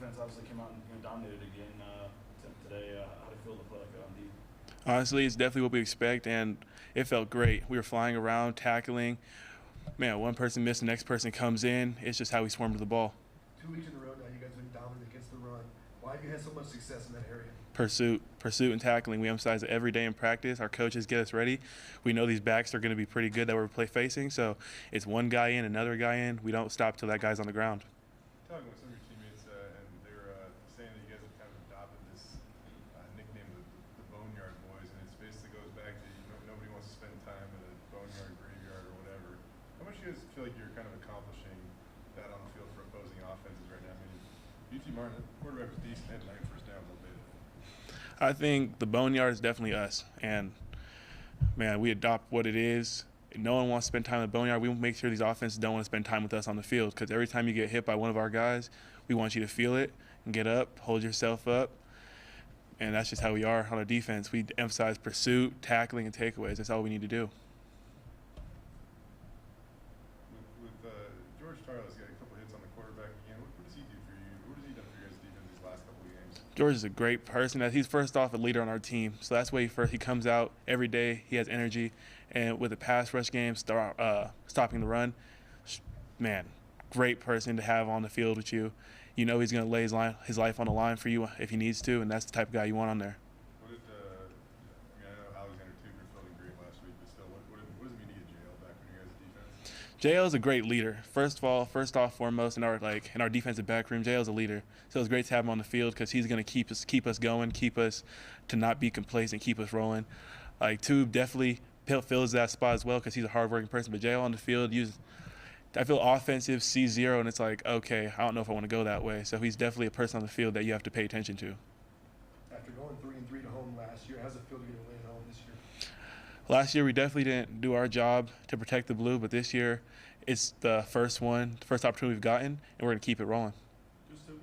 defense obviously came out and dominated again today. How did it feel to play like that on D? Honestly, it's definitely what we expect, and it felt great. We were flying around, tackling. Man, one person missed, the next person comes in. It's just how we swarmed the ball. 2 weeks in a row now, you guys have been dominant against the run. Why have you had so much success in that area? Pursuit, and tackling. We emphasize it every day in practice. Our coaches get us ready. We know these backs are going to be pretty good that we're facing, so it's one guy in, another guy in. We don't stop till that guy's on the ground. Talking with some of your teammates, and they were saying that you guys have kind of adopted this nickname, the Boneyard Boys, and it basically goes back to nobody wants to spend time at a boneyard, graveyard, or whatever. How much do you guys feel like you're kind of accomplishing that on the field for opposing offenses right now? I mean, UT Martin, the quarterback was decent, they had 9 first downs all day. I think the boneyard is definitely us, and man, we adopt what it is. No one wants to spend time in the boneyard. We make sure these offenses don't want to spend time with us on the field, because every time you get hit by one of our guys, we want you to feel it and get up, hold yourself up, and that's just how we are on our defense. We emphasize pursuit, tackling, and takeaways. That's all we need to do. With George Tarle's got a couple hits on the quarterback again. What does he do for you? What has he done for your guys' defense these last couple of games? George is a great person. He's first off a leader on our team, so that's why he comes out every day. He has energy, and with the pass rush game, stopping the run, man, great person to have on the field with you. You know he's going to lay his life on the line for you if he needs to, and that's the type of guy you want on there. I know Alexander Tucker filled in great last week, but still, what does it mean to get JL back when you guys' defense? JL is a great leader. First off, foremost, in our defensive back room, JL is a leader. So it's great to have him on the field because he's going to keep us going, keep us to not be complacent, keep us rolling. Like Tube definitely fills that spot as well because he's a hardworking person. But JL on the field, I feel offensive, sees zero, and it's like, okay, I don't know if I want to go that way. So he's definitely a person on the field that you have to pay attention to. After going 3-3 to home last year, how's it feel to get a win at home this year? Last year we definitely didn't do our job to protect the blue, but this year it's the first opportunity we've gotten, and we're going to keep it rolling. Just to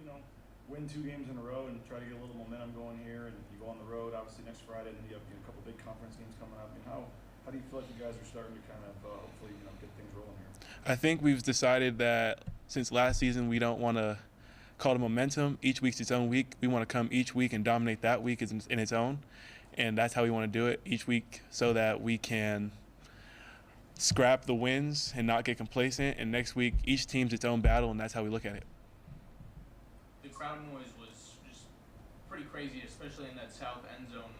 win 2 games in a row and try to get a little momentum going here, and you go on the road obviously next Friday, and then you have a couple big conference games coming up. I mean, how do you feel like you guys are starting to kind of hopefully get things rolling here? I think we've decided that since last season we don't want to call it momentum. Each week's its own week. We want to come each week and dominate that week in its own, and that's how we want to do it each week so that we can scrap the wins and not get complacent. And next week, each team's its own battle, and that's how we look at it. The crowd noise was just pretty crazy, especially in that south end zone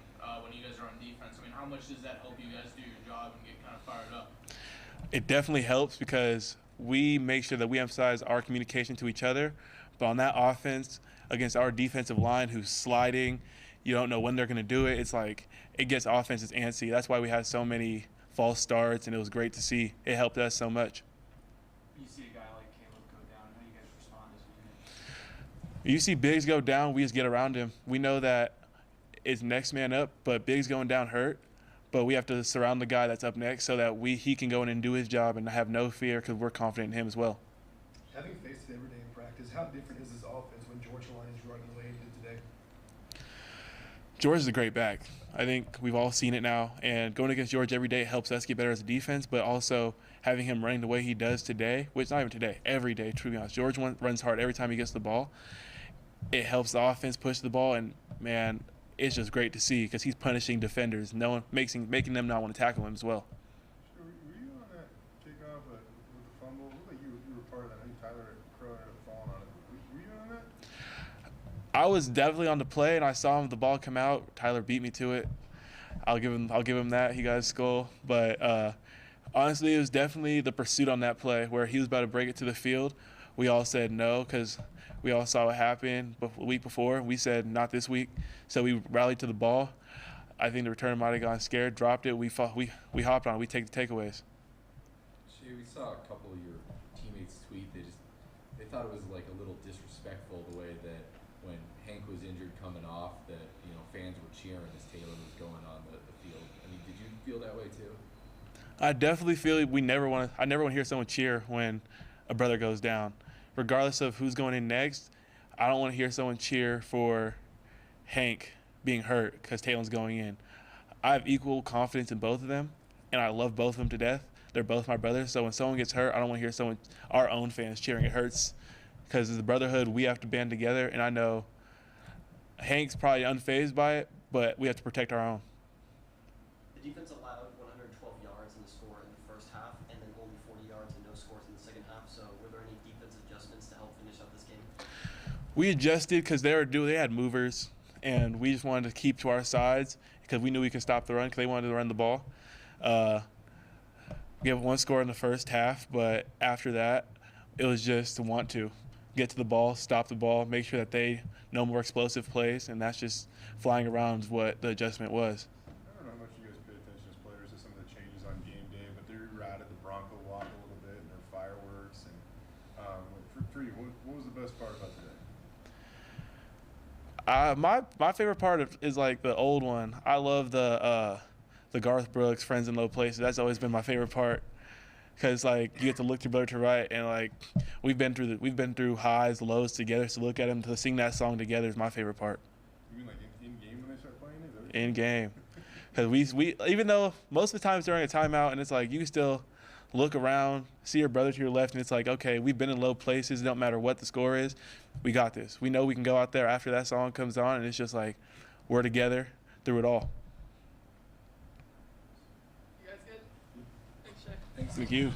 when you guys are on defense. I mean, how much does that help you guys do your job and get kind of fired up? It definitely helps because we make sure that we emphasize our communication to each other. But on that offense, against our defensive line who's sliding, you don't know when they're going to do it. It's like it gets offenses antsy. That's why we had so many false starts, and it was great to see. It helped us so much. You see a guy like Caleb go down, how do you guys respond as a unit? You see Biggs go down, we just get around him. We know that it's next man up, but Biggs going down hurt. But we have to surround the guy that's up next so that he can go in and do his job and have no fear because we're confident in him as well. Having faced it every day in practice, how different is this offense when George Line is running the way he did today? George is a great back. I think we've all seen it now. And going against George every day helps us get better as a defense, but also having him running the way he does today, which not even today, every day, to be honest. George runs hard every time he gets the ball. It helps the offense push the ball, and, man, it's just great to see because he's punishing defenders, making them not want to tackle him as well. Were you on that kickoff with the fumble? It looked like you were part of that. I think Tyler Crow ended up falling on it. Were you on that? I was definitely on the play, and I saw the ball come out. Tyler beat me to it. I'll give him that. He got his skull. But honestly, it was definitely the pursuit on that play where he was about to break it to the field. We all said no because we all saw what happened the week before. We said not this week, so we rallied to the ball. I think the return might have gone scared, dropped it. We hopped on it. We take the takeaways. Shay, we saw a couple of your teammates tweet. They thought it was like a little disrespectful the way that when Hank was injured coming off, that fans were cheering as Taylor was going on the field. I mean, did you feel that way too? I definitely feel I never want to hear someone cheer when a brother goes down. Regardless of who's going in next, I don't want to hear someone cheer for Hank being hurt because Taylor's going in. I have equal confidence in both of them, and I love both of them to death. They're both my brothers, so when someone gets hurt, I don't want to hear our own fans cheering. It hurts because as the brotherhood, we have to band together. And I know Hank's probably unfazed by it, but we have to protect our own. The defense allowed 112 yards in the score in the first half, and then only 40 yards and no scores in the second half. So were there any defense adjustments to help finish out this game? We adjusted because they had movers, and we just wanted to keep to our sides because we knew we could stop the run because they wanted to run the ball. We have one score in the first half, but after that, it was just to want to get to the ball, stop the ball, make sure that they no more explosive plays, and that's just flying around is what the adjustment was. I don't know how much you guys pay attention as players to some of the changes on game day, but they routed the Bronco walk a little bit and their fireworks. And for you, what was the best part about today? My favorite part is like the old one. I love the Garth Brooks Friends in Low Places. That's always been my favorite part because like you get to look to your brother to right, and like we've been through highs, lows together. So look at them to sing that song together is my favorite part. You mean like in game when they start playing it? In game, because we even though most of the times during a timeout, and it's like you can still look around, see your brother to your left, and it's like, okay, we've been in low places. It don't matter what the score is. We got this. We know we can go out there after that song comes on, and it's just like we're together through it all. You guys good? Thanks, Shay. Thank you.